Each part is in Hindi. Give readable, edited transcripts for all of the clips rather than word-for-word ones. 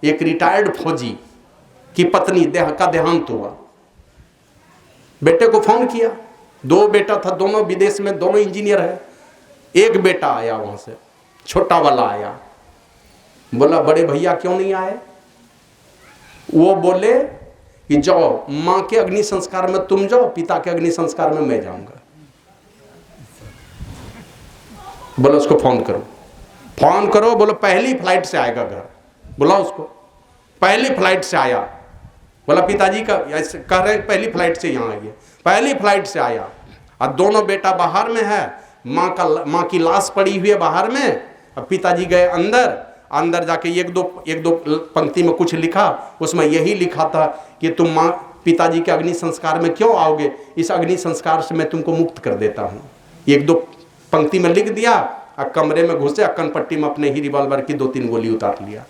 एक रिटायर्ड फौजी की पत्नी का देहांत हुआ। बेटे को फोन किया, 2 बेटा था, दोनों विदेश में, दोनों इंजीनियर है। एक बेटा आया वहां से, छोटा वाला आया, बोला बड़े भैया क्यों नहीं आए? वो बोले कि जाओ मां के अग्नि संस्कार में तुम जाओ, पिता के अग्नि संस्कार में मैं जाऊंगा। बोला उसको फोन करो, फोन करो। बोलो पहली फ्लाइट से आएगा घर, बोला उसको। पहली फ्लाइट से आया, बोला पिताजी का ऐसे कह रहे पहली फ्लाइट से यहाँ आइए। पहली फ्लाइट से आया और दोनों बेटा बाहर में है, माँ की लाश पड़ी हुई है बाहर में। अब पिताजी गए अंदर जाके एक दो पंक्ति में कुछ लिखा, उसमें यही लिखा था कि तुम माँ पिताजी के अग्नि संस्कार में क्यों आओगे, इस अग्नि संस्कार से मैं तुमको मुक्त कर देता हूँ। 1-2 पंक्ति में लिख दिया और कमरे में घुसे, कनपट्टी में अपने ही रिवॉल्वर की 2-3 गोली उतार लिया।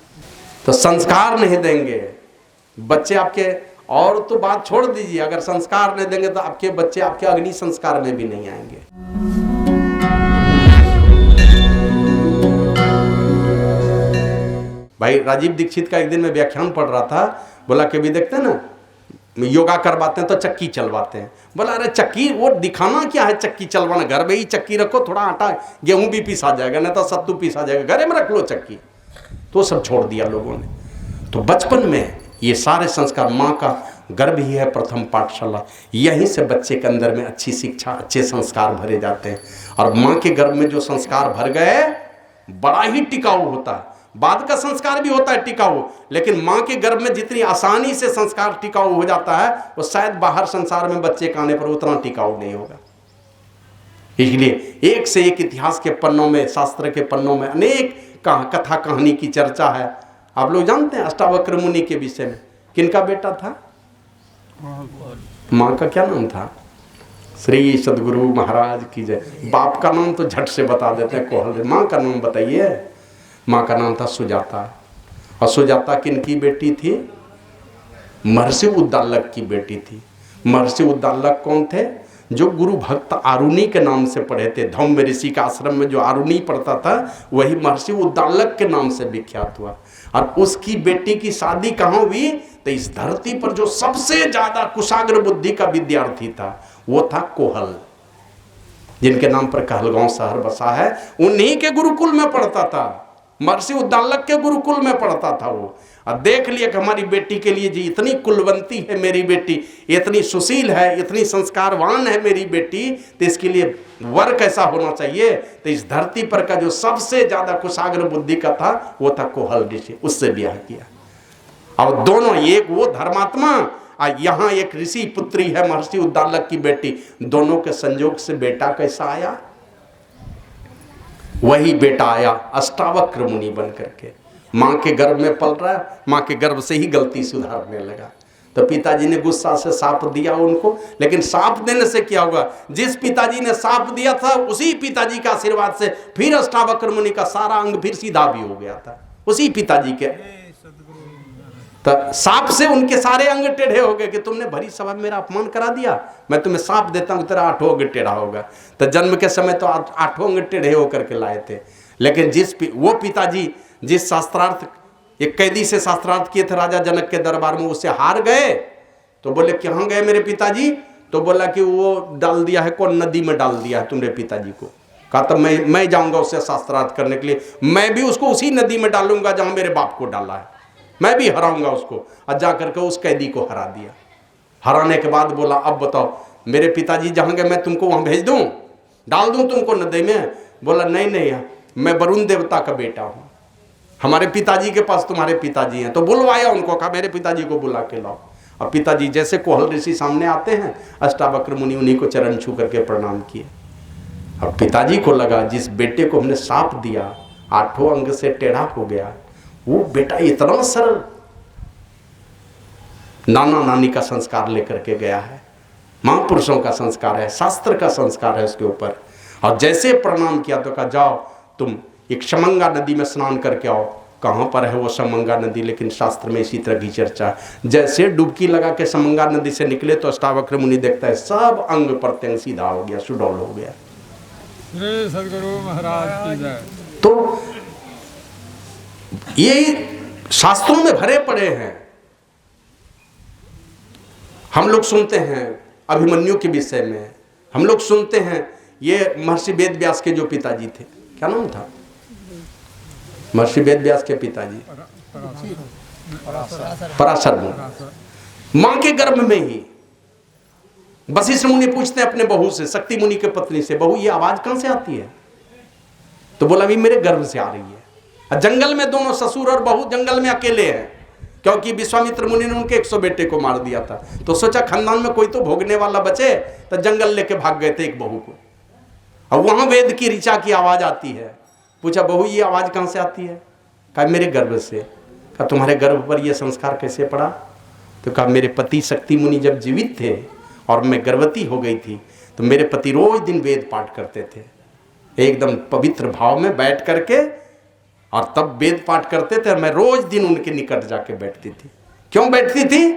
तो संस्कार नहीं देंगे बच्चे आपके, और तो बात छोड़ दीजिए, अगर संस्कार नहीं देंगे तो आपके बच्चे आपके अग्नि संस्कार में भी नहीं आएंगे। भाई राजीव दीक्षित का एक दिन मैं व्याख्यान पढ़ रहा था, बोला कि भी देखते हैं ना योगा करवाते हैं तो चक्की चलवाते हैं। बोला अरे चक्की वो दिखाना क्या है, चक्की चलवाना, घर में ही चक्की रखो, थोड़ा आटा गेहूं भी पीसा जाएगा, नहीं तो सत्तू पीसा जाएगा, घर में रख लो चक्की। तो सब छोड़ दिया लोगों ने। तो बचपन में ये सारे संस्कार, माँ का गर्भ ही है प्रथम पाठशाला, यहीं से बच्चे के अंदर में अच्छी शिक्षा, अच्छे संस्कार भरे जाते हैं। और माँ के गर्भ में जो संस्कार भर गए बड़ा ही टिकाऊ होता है। बाद का संस्कार भी होता है टिकाऊ, लेकिन माँ के गर्भ में जितनी आसानी से संस्कार टिकाऊ हो जाता है वो शायद बाहर संसार में बच्चे के आने पर उतना टिकाऊ नहीं होगा। इसलिए एक से एक इतिहास के पन्नों में, शास्त्र के पन्नों में अनेक कथा कहानी की चर्चा है। आप लोग जानते हैं अष्टावक्र मुनि के विषय में, किनका बेटा था? माँ का क्या नाम था? श्री सदगुरु महाराज की जय। बाप का नाम तो झट से बता देते हैं, कोहल। माँ का नाम बताइए। माँ का नाम था सुजाता। और सुजाता किनकी बेटी थी? महर्षि उद्दालक की बेटी थी। महर्षि उद्दालक कौन थे? जो गुरु भक्त आरुणि के नाम से पढ़े थे। धौम्य ऋषि का आश्रम में जो आरुणि पढ़ता था वही महर्षि उद्दालक के नाम से विख्यात हुआ। और उसकी बेटी की शादी कहाँ हुई? तो इस धरती पर जो सबसे ज्यादा कुशाग्र बुद्धि का विद्यार्थी था वो था कोहल, जिनके नाम पर कहलगांव शहर बसा है। उन्हीं के गुरुकुल में पढ़ता था, महर्षि उद्दालक के गुरुकुल में पढ़ता था वो। और देख लिया कि हमारी बेटी के लिए जी इतनी कुलवंती है मेरी बेटी, इतनी सुशील है, इतनी संस्कारवान है मेरी बेटी, तो इसके लिए वर कैसा होना चाहिए? तो इस धरती पर का जो सबसे ज्यादा कुशाग्र बुद्धि का था वो था कोहल ऋषि, उससे ब्याह किया। और दोनों, एक वो धर्मात्मा और यहाँ एक ऋषि पुत्री है महर्षि उद्दालक की बेटी, दोनों के संयोग से बेटा कैसा आया? वही बेटा आया अष्टावक्र मुनि बन करके। माँ के गर्भ में पल रहा है, माँ के गर्भ से ही गलती सुधारने लगा। तो पिताजी ने गुस्सा से साप दिया उनको, लेकिन साप देने से क्या होगा? जिस पिताजी ने साप दिया था उसी पिताजी के आशीर्वाद से फिर अष्टावक्र मुनि का सारा अंग फिर सीधा भी हो गया था, उसी पिताजी के। तो साप से उनके सारे अंग टेढ़े हो गए कि तुमने भरी सभा में मेरा अपमान करा दिया, मैं तुम्हें साप देता हूँ, तेरा 8 अंग टेढ़ा होगा। तो जन्म के समय तो 8 अंग टेढ़े होकर के लाए थे। लेकिन वो पिताजी जिस शास्त्रार्थ, एक कैदी से शास्त्रार्थ किए थे राजा जनक के दरबार में, उससे हार गए। तो बोले कहाँ गए मेरे पिताजी? तो बोला कि वो डाल दिया है, कौन नदी में डाल दिया है तुमरे पिताजी को। कहा तब मैं जाऊंगा उससे शास्त्रार्थ करने के लिए, मैं भी उसको उसी नदी में डालूंगा जहां मेरे बाप को डाला है, मैं भी हराऊंगा उसको। और जा करके उस कैदी को हरा दिया। हराने के बाद बोला अब बताओ मेरे पिताजी जहां गए मैं तुमको वहां भेज दूं, डाल दूं तुमको नदी में? बोला नहीं, मैं वरुण देवता का बेटा हूं, हमारे पिताजी के पास तुम्हारे पिताजी हैं। तो बुलवाया उनको, कहा मेरे पिताजी को बुला के लाओ। और पिताजी जैसे कोहल ऋषि सामने आते हैं, अष्टावक्र मुनि उन्हीं को चरण छू करके प्रणाम किए। अब पिताजी को लगा जिस बेटे को हमने साप दिया 8 अंग से टेढ़ा हो गया, वो बेटा इतना सरल, नाना नानी का संस्कार लेकर के गया है, महापुरुषों का संस्कार है, शास्त्र का संस्कार है उसके ऊपर। और जैसे प्रणाम किया तो कहा जाओ तुम एक समंगा नदी में स्नान करके आओ। कहाँ पर है वो समंगा नदी? लेकिन शास्त्र में इसी तरह की चर्चा है। जैसे डुबकी लगा के समंगा नदी से निकले तो अष्टावक्र मुनि देखता है सब अंग प्रत्यंग सीधा हो गया, सुडौल हो गया। सदगुरु महाराज की जय। तो ये शास्त्रों में भरे पड़े हैं। हम लोग सुनते हैं अभिमन्यु के विषय में, हम लोग सुनते हैं ये महर्षि वेद व्यास के जो पिताजी थे, क्या नाम था महर्षि वेद व्यास के पिताजी? पराशर मुनि। मां के गर्भ में ही वशिष्ठ मुनि पूछते हैं अपने बहू से, शक्ति मुनि के पत्नी से, बहू ये आवाज कहां से आती है? तो बोला भी मेरे गर्भ से आ रही है। जंगल में दोनों ससुर और बहू जंगल में अकेले हैं, क्योंकि विश्वामित्र मुनि ने उनके 100 बेटे को मार दिया था। तो सोचा खानदान में कोई तो भोगने वाला बचे, तो जंगल लेके भाग गए थे एक बहू को। अब वहां वेद की ऋचा की आवाज आती है। पूछा बहू ये आवाज कहां से आती है? कहा मेरे गर्भ से। कहा तुम्हारे गर्भ पर यह संस्कार कैसे पड़ा? तो कहा मेरे पति शक्ति मुनि जब जीवित थे और मैं गर्भवती हो गई थी, तो मेरे पति रोज दिन वेद पाठ करते थे, एकदम पवित्र भाव में बैठ करके, और तब वेद पाठ करते थे। मैं रोज दिन उनके निकट जाके बैठती थी। क्यों बैठती थी?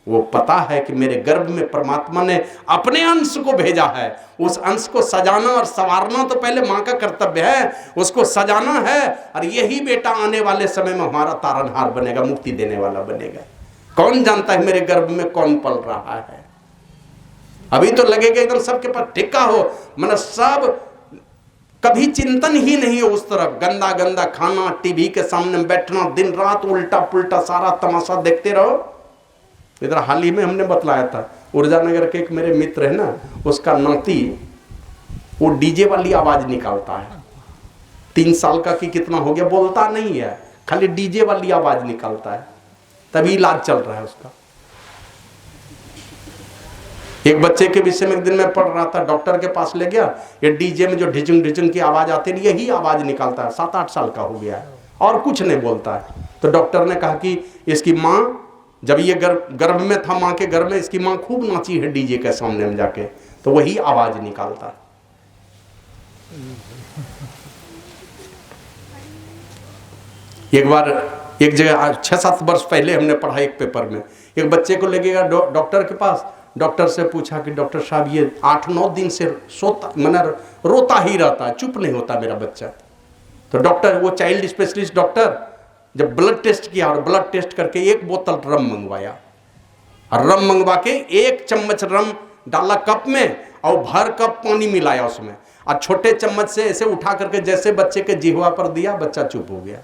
वो पता है कि मेरे गर्भ में परमात्मा ने अपने अंश को भेजा है, उस अंश को सजाना और संवारना तो पहले मां का कर्तव्य है, उसको सजाना है, और यही बेटा आने वाले समय में हमारा तारनहार बनेगा, मुक्ति देने वाला बनेगा। कौन जानता है मेरे गर्भ में कौन पल रहा है? अभी तो लगेगा एकदम सबके पास टिका हो, मतलब सब कभी चिंतन ही नहीं है उस तरफ। गंदा गंदा खाना, टीवी के सामने बैठना, दिन रात उल्टा पुल्टा सारा तमाशा देखते रहो। इधर हाल ही में हमने बतलाया था, ऊर्जा नगर के एक मेरे मित्र है ना, उसका नाती वो डीजे वाली आवाज निकालता है। 3 साल का कि कितना हो गया, बोलता नहीं है, खाली डीजे वाली आवाज निकालता है। तभी इलाज चल रहा है उसका। एक बच्चे के विषय में एक दिन मैं पढ़ रहा था, डॉक्टर के पास ले गया, ये डीजे में जो ढिचुंग ढिचुंग की आवाज आती है यही आवाज निकालता है, 7-8 साल का हो गया है और कुछ नहीं बोलता है। तो डॉक्टर ने कहा कि इसकी माँ जब ये गर्भ में था, माँ के गर्भ में इसकी माँ खूब नाची है डीजे के सामने में जाके, तो वही आवाज निकालता है। एक बार एक जगह 6-7 वर्ष पहले हमने पढ़ा एक पेपर में, एक बच्चे को ले गया डॉक्टर के पास। डॉक्टर से पूछा कि डॉक्टर साहब ये 8-9 दिन से सोता, मैंने रोता ही रहता है, चुप नहीं होता मेरा बच्चा। तो डॉक्टर, वो चाइल्ड स्पेशलिस्ट डॉक्टर, जब ब्लड टेस्ट किया और ब्लड टेस्ट करके 1 बोतल रम मंगवाया, और रम मंगवा के 1 चम्मच रम डाला कप में और भर कप पानी मिलाया उसमें, और छोटे चम्मच से ऐसे उठा करके जैसे बच्चे के जिह्वा पर दिया, बच्चा चुप हो गया।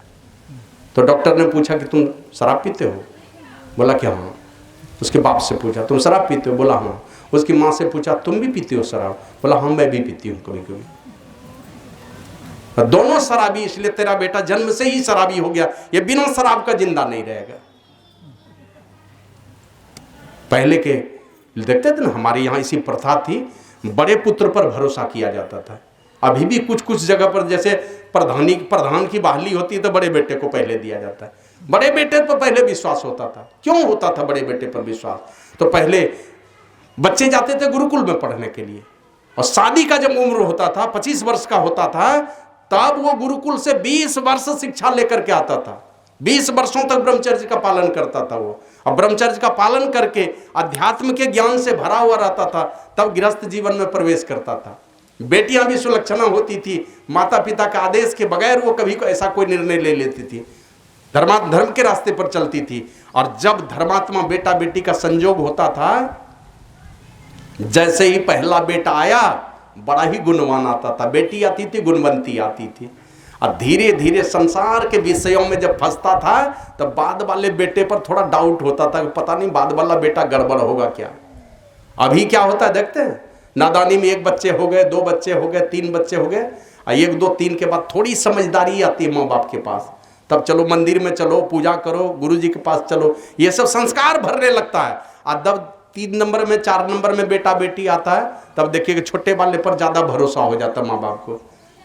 तो डॉक्टर ने पूछा कि तुम शराब पीते हो? बोला कि हाँ। उसके बाप से पूछा तुम शराब पीते हो? बोला हाँ। उसकी माँ से पूछा तुम भी पीती हो शराब? बोला हाँ मैं भी पीती हूँ कभी कभी। दोनों शराबी, इसलिए तेरा बेटा जन्म से ही शराबी हो गया, ये बिना शराब का जिंदा नहीं रहेगा। पहले के देखते थे ना, हमारे यहाँ इसी प्रथा थी, बड़े पुत्र पर भरोसा किया जाता था। अभी भी कुछ कुछ जगह पर जैसे प्रधान की बहाली होती है तो बड़े बेटे को पहले दिया जाता है। बड़े बेटे पर पहले विश्वास होता था। क्यों होता था बड़े बेटे पर विश्वास? तो पहले बच्चे जाते थे गुरुकुल में पढ़ने के लिए, और शादी का जब उम्र होता था, 25 वर्ष का होता था, तब वो गुरुकुल से 20 वर्ष शिक्षा लेकर के आता था। 20 वर्षों तक ब्रह्मचर्य का पालन करता था वो, और ब्रह्मचर्य का पालन करके अध्यात्म के ज्ञान से भरा हुआ रहता था, तब गृहस्थ जीवन में प्रवेश करता था। बेटियां भी सुलक्षणा होती थी, माता पिता के आदेश के बगैर वो कभी ऐसा कोई निर्णय ले लेती थी, धर्म के रास्ते पर चलती थी। और जब धर्मात्मा बेटा बेटी का संजोग होता था, जैसे ही पहला बेटा आया बड़ा ही गुणवान आता था, बेटी आती थी गुणवंती आती थी, और धीरे धीरे संसार के विषयों में जब फंसता था तब बाद वाले बेटे पर थोड़ा डाउट होता था, पता नहीं बाद वाला बेटा गड़बड़ होगा क्या। अभी क्या होता है देखते हैं, नादानी में 1 बच्चे हो गए, 2 बच्चे हो गए, 3 बच्चे हो गए, 1, 2, 3 के बाद थोड़ी समझदारी आती है माँ बाप के पास, तब चलो मंदिर में चलो, पूजा करो, गुरुजी के पास चलो, ये सब संस्कार भरने लगता है। और जब 3 नंबर में 4 नंबर में बेटा बेटी आता है, तब देखिए छोटे वाले पर ज्यादा भरोसा हो जाता है माँ बाप को।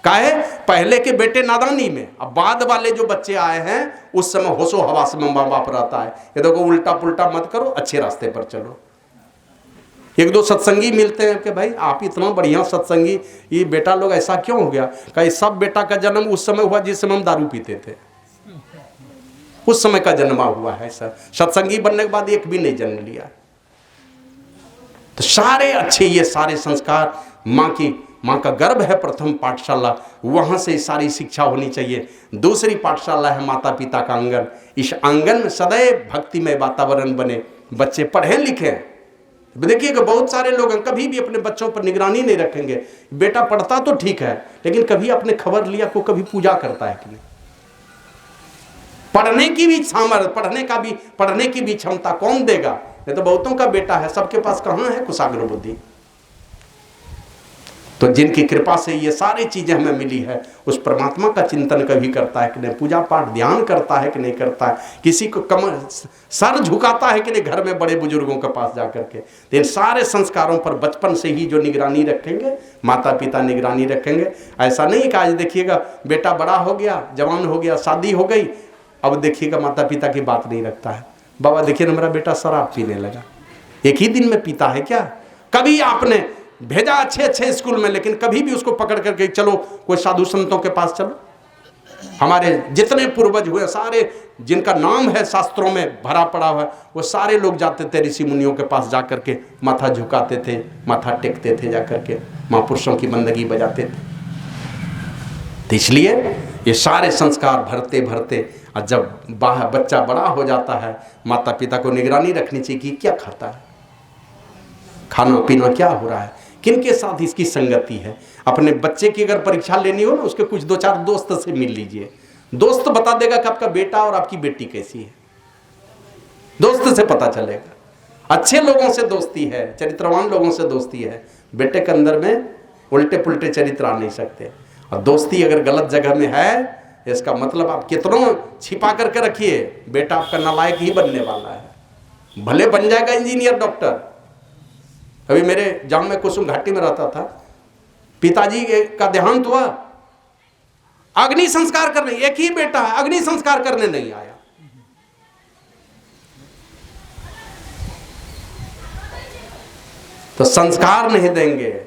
काहे? पहले के बेटे नादानी में, अब बाद वाले जो बच्चे आए हैं उस समय होशो हवास में माँ बाप रहता है, ये देखो उल्टा पुल्टा मत करो, अच्छे रास्ते पर चलो। 1-2 सत्संगी मिलते हैं कि भाई आप इतना बढ़िया सत्संगी, ये बेटा लोग ऐसा क्यों हो गया? कहीं सब बेटा का जन्म उस समय हुआ जिस समय हम दारू पीते थे, उस समय का जन्मा हुआ है सर। सत्संगी बनने के बाद एक भी नहीं जन्म लिया। तो सारे अच्छे ये सारे संस्कार, माँ का गर्भ है प्रथम पाठशाला, वहां से सारी शिक्षा होनी चाहिए। दूसरी पाठशाला है माता पिता का आंगन, इस आंगन में सदैव भक्तिमय वातावरण बने, बच्चे पढ़े लिखें। देखिएगा बहुत सारे लोग कभी भी अपने बच्चों पर निगरानी नहीं रखेंगे। बेटा पढ़ता तो ठीक है, लेकिन कभी अपने खबर लिया को कभी पूजा करता है कि नहीं? पढ़ने की भी सामर्थ्य, पढ़ने की भी क्षमता कौन देगा? ये तो बहुतों का बेटा है, सबके पास कहाँ है कुशाग्र बुद्धि। तो जिनकी कृपा से ये सारी चीजें हमें मिली है, उस परमात्मा का चिंतन कभी करता है कि नहीं? पूजा पाठ ध्यान करता है कि नहीं करता है? किसी को सर झुकाता है कि नहीं घर में बड़े बुजुर्गों के पास जाकर के? तो इन सारे संस्कारों पर बचपन से ही जो निगरानी रखेंगे, माता पिता निगरानी रखेंगे। ऐसा नहीं कि आज देखिएगा बेटा बड़ा हो गया, जवान हो गया, शादी हो गई, अब देखिएगा माता पिता की बात नहीं रखता है। बाबा देखिए ना मेरा बेटा शराब पीने लगा, एक ही दिन में पीता है क्या? कभी आपने भेजा अच्छे स्कूल में, लेकिन कभी भी उसको पकड़ करके चलो कोई साधु संतों के पास चलो। हमारे जितने पूर्वज हुए सारे, जिनका नाम है शास्त्रों में भरा पड़ा हुआ, वो सारे लोग जाते थे ऋषि मुनियों के पास जाकर के माथा झुकाते थे, माथा टेकते थे, जाकर के महापुरुषों की बंदगी बजाते थे। तो इसलिए ये सारे संस्कार भरते भरते और जब बच्चा बड़ा हो जाता है, माता पिता को निगरानी रखनी चाहिए कि क्या खाता है, खाना पीना क्या हो रहा है, किनके साथ इसकी संगति है। अपने बच्चे की अगर परीक्षा लेनी हो ना, उसके कुछ 2-4 दोस्त से मिल लीजिए। दोस्त बता देगा कि आपका बेटा और आपकी बेटी कैसी है, दोस्त से पता चलेगा। अच्छे लोगों से दोस्ती है, चरित्रवान लोगों से दोस्ती है। बेटे के अंदर में उल्टे पुल्टे चरित्र आ नहीं सकते। और दोस्ती अगर गलत जगह में है, इसका मतलब आप कितनों छिपा करके रखिए, बेटा आपका नालायक ही बनने वाला है। भले बन जाएगा इंजीनियर, डॉक्टर। अभी मेरे जब मैं कुसुम घाटी में रहता था, पिताजी का देहांत हुआ, अग्नि संस्कार करने, एक ही बेटा है, अग्नि संस्कार करने नहीं आया। तो संस्कार नहीं देंगे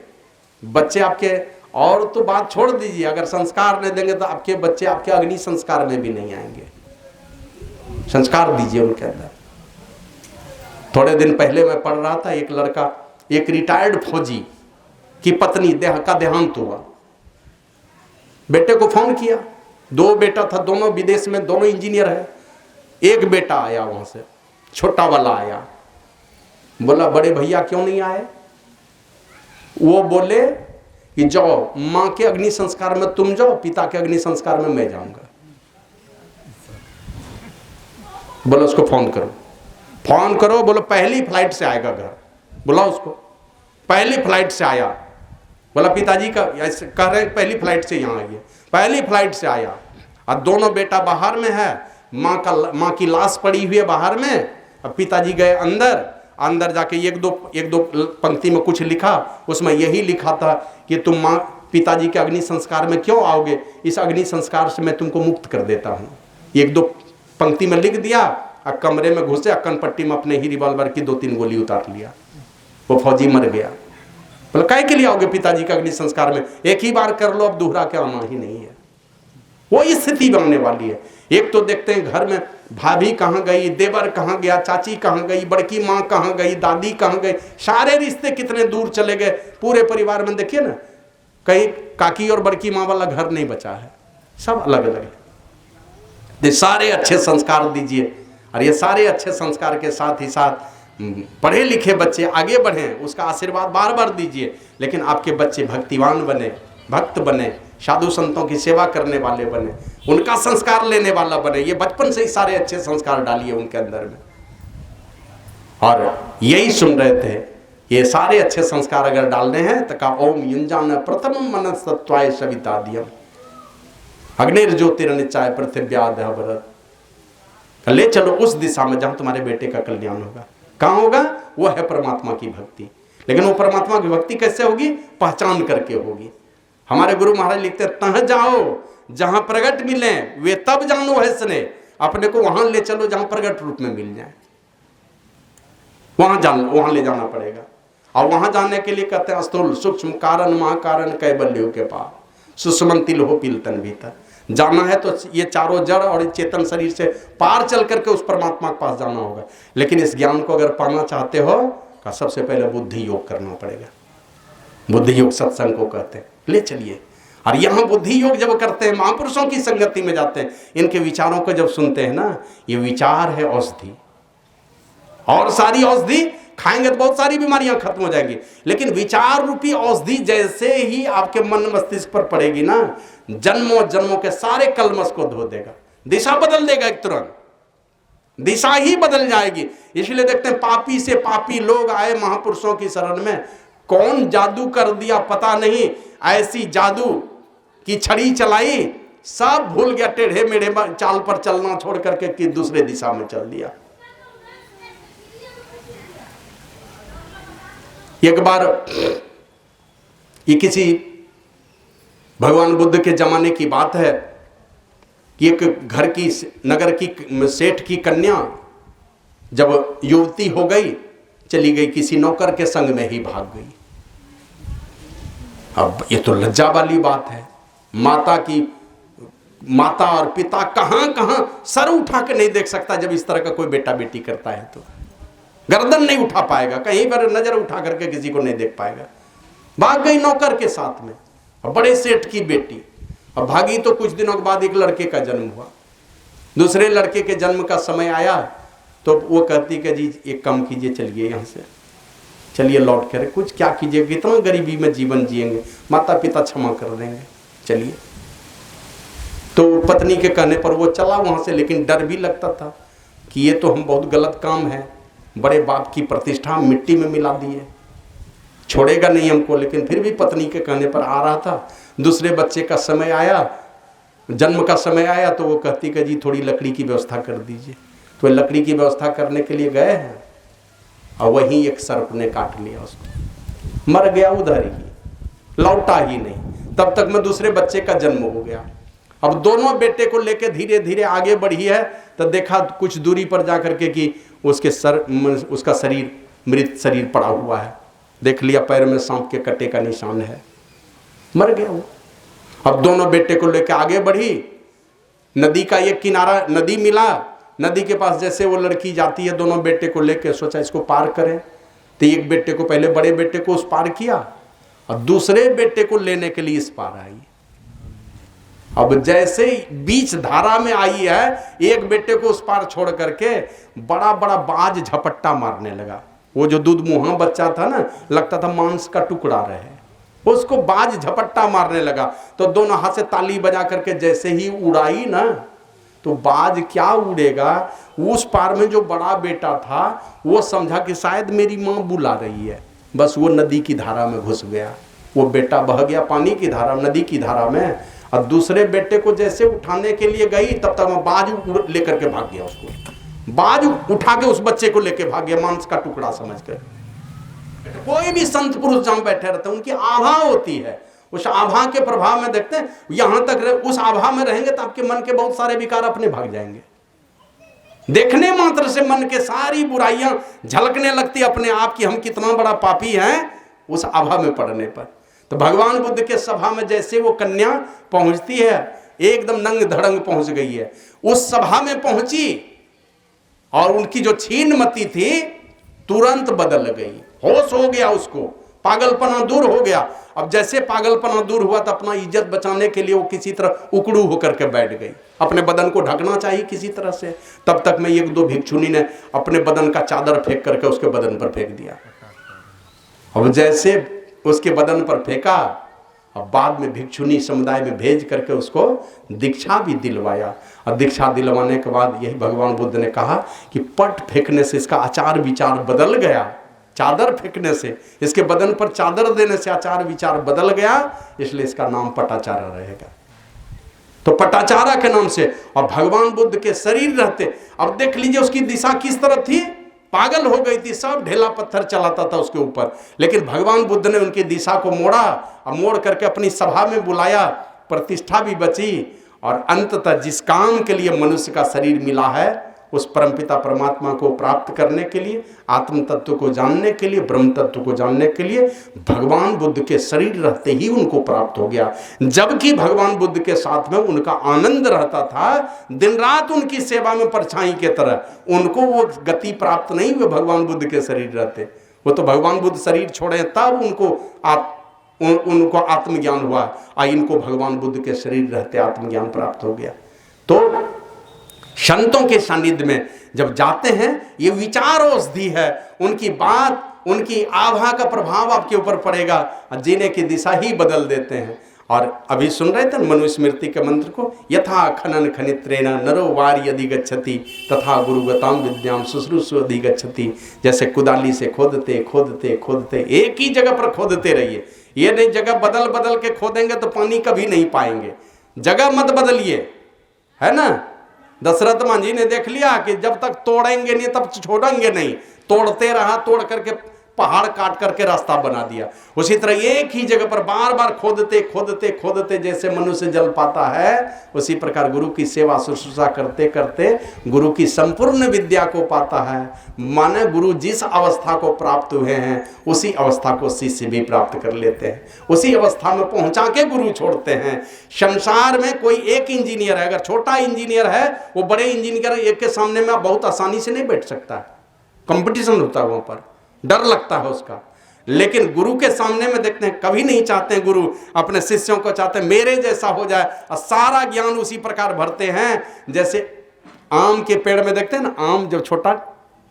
बच्चे आपके, और तो बात छोड़ दीजिए, अगर संस्कार नहीं देंगे तो आपके बच्चे आपके अग्नि संस्कार में भी नहीं आएंगे। संस्कार दीजिए उनके अंदर। थोड़े दिन पहले मैं पढ़ रहा था, एक लड़का, एक रिटायर्ड फौजी की पत्नी का देहांत हुआ। बेटे को फोन किया, 2 बेटा था, दोनों विदेश में, दोनों इंजीनियर है। एक बेटा आया वहां से, छोटा वाला आया, बोला बड़े भैया क्यों नहीं आए? वो बोले कि जाओ माँ के अग्नि संस्कार में तुम जाओ, पिता के अग्नि संस्कार में मैं जाऊंगा। बोलो उसको फोन करो, बोलो पहली फ्लाइट से आएगा घर, बोला उसको। पहली फ्लाइट से आया, बोला पिताजी का ऐसे कह रहे पहली फ्लाइट से यहाँ आइए। पहली फ्लाइट से आया और दोनों बेटा बाहर में है, माँ की लाश पड़ी हुई है बाहर में। अब पिताजी गए अंदर जाके एक दो पंक्ति में कुछ लिखा, उसमें यही लिखा था कि तुम माँ पिताजी के अग्नि संस्कार में क्यों आओगे, इस अग्नि संस्कार से मैं तुमको मुक्त कर देता हूँ। 1-2 पंक्ति में लिख दिया और कमरे में घुसे, कनपट्टी में अपने ही रिवॉल्वर की 2-3 गोली उतार लिया। वो फौजी मर गया। बोले काय के लिए आओगे पिताजी का अग्नि संस्कार में, एक ही बार कर लो, अब दोहरा के आना ही नहीं है। वो स्थिति बनने वाली है। एक तो देखते हैं घर में भाभी कहाँ गई, देवर कहाँ गया, चाची कहाँ गई, बड़की माँ कहाँ गई, दादी कहाँ गई, सारे रिश्ते कितने दूर चले गए। पूरे परिवार में देखिए ना, कहीं काकी और बड़की माँ वाला घर नहीं बचा है, सब अलग अलग है। ये सारे अच्छे संस्कार दीजिए, और ये सारे अच्छे संस्कार के साथ ही साथ पढ़े लिखे बच्चे आगे बढ़ें, उसका आशीर्वाद बार बार दीजिए। लेकिन आपके बच्चे भक्तिवान बने, भक्त बने, साधु संतों की सेवा करने वाले बने, उनका संस्कार लेने वाला बने। ये बचपन से ही सारे अच्छे संस्कार डालिए उनके अंदर में। और यही सुन रहे थे, ये सारे अच्छे संस्कार अगर डालने हैं तो का ओम युंजान प्रथम मनस्तत्वाय सवितादियम अग्निर्ज्योतिरनिचाय पृथिव्यादः भरत। ले चलो उस दिशा में जहां तुम्हारे बेटे का कल्याण होगा। कहाँ होगा? वो है परमात्मा की भक्ति। लेकिन वो परमात्मा की भक्ति कैसे होगी? पहचान करके होगी। हमारे गुरु महाराज लिखते हैं, तह जाओ जहां प्रगट मिले वे तब जानो है स्ने। अपने को वहां ले चलो जहां प्रगट रूप में मिल जाए, वहां ले जाना पड़ेगा। और वहां जाने के लिए कहते हैं स्थूल सूक्ष्म कारण महाकारण कैबल्य के पार सुषमंतिल हो पिलतन भीतर। जाना है तो ये चारों जड़ और चेतन शरीर से पार चल करके उस परमात्मा के पास जाना होगा। लेकिन इस ज्ञान को अगर पाना चाहते हो का सबसे पहले बुद्धि योग करना पड़ेगा। बुद्धि योग सत्संग को कहते हैं। ले चलिए और यहाँ बुद्धि योग जब करते हैं, महापुरुषों की संगति में जाते हैं, इनके विचारों को जब सुनते हैं ना, ये विचार है औषधि। और सारी औषधि खाएंगे तो बहुत सारी बीमारियां खत्म हो जाएंगी, लेकिन विचार रूपी औषधि जैसे ही आपके मन मस्तिष्क पर पड़ेगी ना, जन्मों जन्मों के सारे कलमश को धो देगा, दिशा बदल देगा, एक तुरंत दिशा ही बदल जाएगी। इसलिए देखते हैं पापी से पापी लोग आए महापुरुषों की शरण में, कौन जादू कर दिया पता नहीं, ऐसी जादू की छड़ी चलाई, सब भूल गया, टेढ़े मेढ़े चाल पर चलना छोड़ करके कि दूसरे दिशा में चल दिया। एक बार ये किसी भगवान बुद्ध के जमाने की बात है कि एक घर की, नगर की सेठ की कन्या जब युवती हो गई, चली गई किसी नौकर के संग में ही भाग गई। अब ये तो लज्जा वाली बात है, माता और पिता कहां कहां सर उठा के नहीं देख सकता। जब इस तरह का कोई बेटा बेटी करता है तो गर्दन नहीं उठा पाएगा, कहीं पर नजर उठा करके किसी को नहीं देख पाएगा। भाग गई नौकर के साथ में, और बड़े सेठ की बेटी। अब भागी तो कुछ दिनों के बाद एक लड़के का जन्म हुआ। दूसरे लड़के के जन्म का समय आया तो वो कहती कि जी एक काम कीजिए, चलिए यहाँ से, चलिए लौट कर, कुछ क्या कीजिए, कितना गरीबी में जीवन जिएंगे, माता पिता क्षमा कर देंगे, चलिए। तो पत्नी के कहने पर वो चला वहाँ से, लेकिन डर भी लगता था कि ये तो हम बहुत गलत काम है, बड़े बाप की प्रतिष्ठा मिट्टी में मिला दिए, छोड़ेगा नहीं हमको। लेकिन फिर भी पत्नी के कहने पर आ रहा था। दूसरे बच्चे का समय आया, जन्म का समय आया, तो वो कहती कि जी थोड़ी लकड़ी की व्यवस्था कर दीजिए। तो लकड़ी की व्यवस्था करने के लिए गए हैं, और वहीं एक सर्प ने काट लिया उसको, मर गया उधर ही, लौटा ही नहीं। तब तक में दूसरे बच्चे का जन्म हो गया। अब दोनों बेटे को लेके धीरे धीरे आगे बढ़ी है, तो देखा कुछ दूरी पर जाकर के कि उसका शरीर, मृत शरीर पड़ा हुआ है। देख लिया पैर में सांप के कटे का निशान है, मर गया वो। अब दोनों बेटे को लेकर आगे बढ़ी, नदी का एक किनारा, नदी मिला, नदी के पास जैसे वो लड़की जाती है, दोनों बेटे को लेकर सोचा इसको पार करें। तो एक बेटे को, पहले बड़े बेटे को उस पार किया, और दूसरे बेटे को लेने के लिए इस पार आई। अब जैसे बीच धारा में आई है, एक बेटे को उस पार छोड़ करके बड़ा बड़ा बाज झपट्टा मारने लगा। वो जो दूध मुहा बच्चा था ना, लगता था मांस का टुकड़ा रहे, उसको बाज झपट्टा मारने लगा। तो दोनों हाथ से ताली बजा करके जैसे ही उड़ाई ना, तो बाज क्या उड़ेगा, उस पार में जो बड़ा बेटा था वो समझा कि शायद मेरी माँ बुला रही है, बस वो नदी की धारा में घुस गया। वो बेटा बह गया पानी की धारा, नदी की धारा में। और दूसरे बेटे को जैसे उठाने के लिए गई, तब तक वो बाज लेकर के भाग गया, उसको बाज उठा के उस बच्चे को लेके भाग गया, मांस का टुकड़ा समझकर। कोई भी संत पुरुष जहां बैठे रहते हैं, उनकी आभा होती है, उस आभा के प्रभाव में देखते हैं, यहां तक उस आभा में रहेंगे तो आपके मन के बहुत सारे विकार अपने भाग जाएंगे। देखने मात्र से मन के सारी बुराइयां झलकने लगती अपने आप की, हम कितना बड़ा पापी हैं उस आभा में पड़ने पर। तो भगवान बुद्ध के सभा में जैसे वो कन्या पहुंचती है, एकदम नंग धड़ंग पहुंच गई है, उस सभा में पहुंची, और उनकी जो छीन मती थी तुरंत बदल गई, होश हो गया, उसको पागलपना दूर हो गया। अब जैसे पागलपना दूर हुआ तो अपना इज्जत बचाने के लिए वो किसी तरह उकड़ू होकर के बैठ गई, अपने बदन को ढकना चाहिए किसी तरह से। तब तक में एक दो भिक्षुनी ने अपने बदन का चादर फेंक करके उसके बदन पर फेंक दिया। अब जैसे उसके बदन पर फेंका, अब बाद में भिक्षुनी समुदाय में भेज करके उसको दीक्षा भी दिलवाया। और दीक्षा दिलवाने के बाद यही भगवान बुद्ध ने कहा कि पट फेंकने से इसका आचार विचार बदल गया, चादर फेंकने से, इसके बदन पर चादर देने से आचार विचार बदल गया, इसलिए इसका नाम पटाचारा रहेगा। तो पटाचारा के नाम से, और भगवान बुद्ध के शरीर रहते। अब देख लीजिए उसकी दिशा किस तरफ थी, पागल हो गई थी, सब ढेला पत्थर चलाता था उसके ऊपर, लेकिन भगवान बुद्ध ने उनकी दिशा को मोड़ा, और मोड़ करके अपनी सभा में बुलाया, प्रतिष्ठा भी बची। और अंततः जिस काम के लिए मनुष्य का शरीर मिला है, उस परमपिता परमात्मा को प्राप्त करने के लिए, आत्म तत्व को जानने के लिए, ब्रह्म तत्व को जानने के लिए, भगवान बुद्ध के शरीर रहते ही उनको प्राप्त हो गया। जबकि भगवान बुद्ध के साथ में उनका आनंद रहता था, दिन रात उनकी सेवा में परछाई के तरह, उनको वो गति प्राप्त नहीं हुई भगवान बुद्ध के शरीर रहते। वो तो भगवान बुद्ध शरीर छोड़े तब उनको आप उनको आत्मज्ञान हुआ और इनको भगवान बुद्ध के शरीर रहते आत्मज्ञान प्राप्त हो गया। तो संतों के सानिध्य में जब जाते हैं, ये विचार औषधि है, उनकी बात, उनकी आभा का प्रभाव आपके ऊपर पड़ेगा और जीने की दिशा ही बदल देते हैं। और अभी सुन रहे थे मनुस्मृति के मंत्र को, यथा खनन खनित्रेण नरो वार्य अधिगच्छति तथा गुरुगताम विद्याम शुश्रूषु अधिगच्छति। जैसे कुदाली से खोदते खोदते खोदते एक ही जगह पर खोदते रहिए, ये नहीं जगह बदल बदल के खोदेंगे तो पानी कभी नहीं पाएंगे, जगह मत बदलिए, है ना। दशरथ मांझी ने देख लिया कि जब तक तोड़ेंगे नहीं तब छोड़ेंगे नहीं, तोड़ते रहा, तोड़ करके पहाड़ काट करके रास्ता बना दिया। उसी तरह एक ही जगह पर बार बार खोदते खोदते खोदते जैसे मनुष्य जल पाता है, उसी प्रकार गुरु की सेवा शुश्रूषा करते करते गुरु की संपूर्ण विद्या को पाता है। माने गुरु जिस अवस्था को प्राप्त हुए हैं उसी अवस्था को शिष्य भी प्राप्त कर लेते हैं, उसी अवस्था में पहुंचा के गुरु छोड़ते हैं। संसार में कोई एक इंजीनियर है, अगर छोटा इंजीनियर है, वो बड़े इंजीनियर एक के सामने में बहुत आसानी से नहीं बैठ सकता, कंपटीशन होता है वहां पर, डर लगता है उसका। लेकिन गुरु के सामने में देखते हैं, कभी नहीं चाहते हैं गुरु अपने शिष्यों को, चाहते हैं मेरे जैसा हो जाए, और सारा ज्ञान उसी प्रकार भरते हैं। जैसे आम के पेड़ में देखते हैं ना, आम जब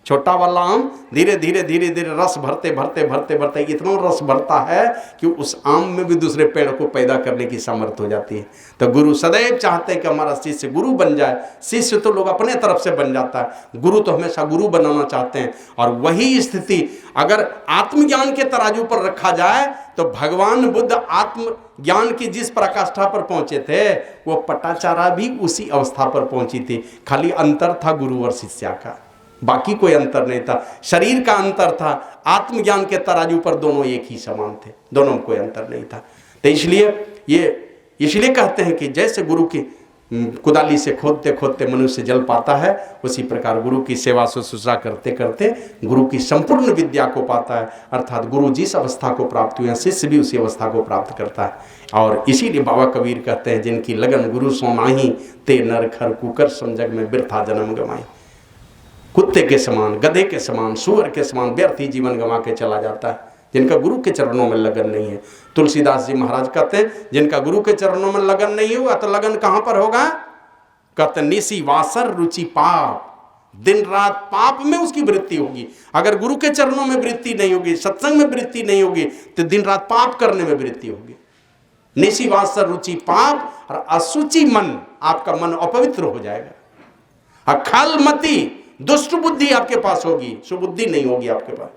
छोटा वाला आम धीरे धीरे धीरे धीरे रस भरते भरते भरते भरते इतना रस भरता है कि उस आम में भी दूसरे पेड़ को पैदा करने की सामर्थ्य हो जाती है। तो गुरु सदैव चाहते हैं कि हमारा शिष्य गुरु बन जाए। शिष्य तो लोग अपने तरफ से बन जाता है, गुरु तो हमेशा गुरु बनाना चाहते हैं। और वही स्थिति अगर आत्मज्ञान के तराजू पर रखा जाए तो भगवान बुद्ध आत्मज्ञान की जिस पराकाष्ठा पर पहुंचे थे, वो पटाचारा भी उसी अवस्था पर पहुंची थी। खाली अंतर था गुरु और शिष्या का, बाकी कोई अंतर नहीं था। शरीर का अंतर था, आत्मज्ञान के तराजू पर दोनों एक ही समान थे, दोनों में कोई अंतर नहीं था। तो इसलिए कहते हैं कि जैसे गुरु की कुदाली से खोदते खोदते मनुष्य जल पाता है, उसी प्रकार गुरु की सेवा शुश्रूषा करते करते गुरु की संपूर्ण विद्या को पाता है। अर्थात गुरु जिस अवस्था को प्राप्त हुए, शिष्य भी उसी अवस्था को प्राप्त करता है। और इसीलिए बाबा कबीर कहते हैं, जिनकी लगन गुरु सो नाही, ते नर खर कुकर समझग में बिरथा जन्म गवाई। कुत्ते के समान, गधे के समान, सूअर के समान व्यर्थ ही जीवन गंवा के चला जाता है जिनका गुरु के चरणों में लगन नहीं है। तुलसीदास जी महाराज कहते हैं, जिनका गुरु के चरणों में लगन नहीं हुआ तो लगन कहां पर होगा? कहते निसी वासर रुचि पाप, दिन रात पाप में उसकी वृत्ति होगी। अगर गुरु के चरणों में वृत्ति नहीं होगी, सत्संग में वृत्ति नहीं होगी, तो दिन रात पाप करने में वृत्ति होगी। निसी वासर रुचि पाप, और असुचि मन, आपका मन अपवित्र हो जाएगा। खलमती, दुष्ट बुद्धि आपके पास होगी, सुबुद्धि नहीं होगी आपके पास।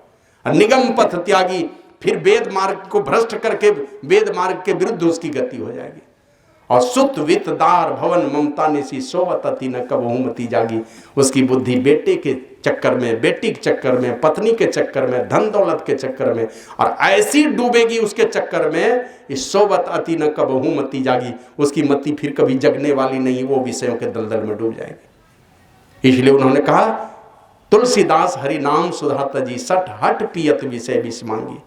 निगम पथ त्यागी, फिर वेद मार्ग को भ्रष्ट करके वेद मार्ग के विरुद्ध उसकी गति हो जाएगी। और सुत वित दार भवन ममता निसी सोवत अति न कबहू मति जागी। उसकी बुद्धि बेटे के चक्कर में, बेटी के चक्कर में, पत्नी के चक्कर में, धन दौलत के चक्कर में, और ऐसी डूबेगी उसके चक्कर में, इस सोवत अति न कबहू मति जागी। उसकी मति फिर कभी जगने वाली नहीं, वो विषयों के दलदल में डूब जाएगी। इसलिए उन्होंने कहा, तुलसीदास हरि नाम सुधा तजी, सठ हट पियत विषय विष मांगी।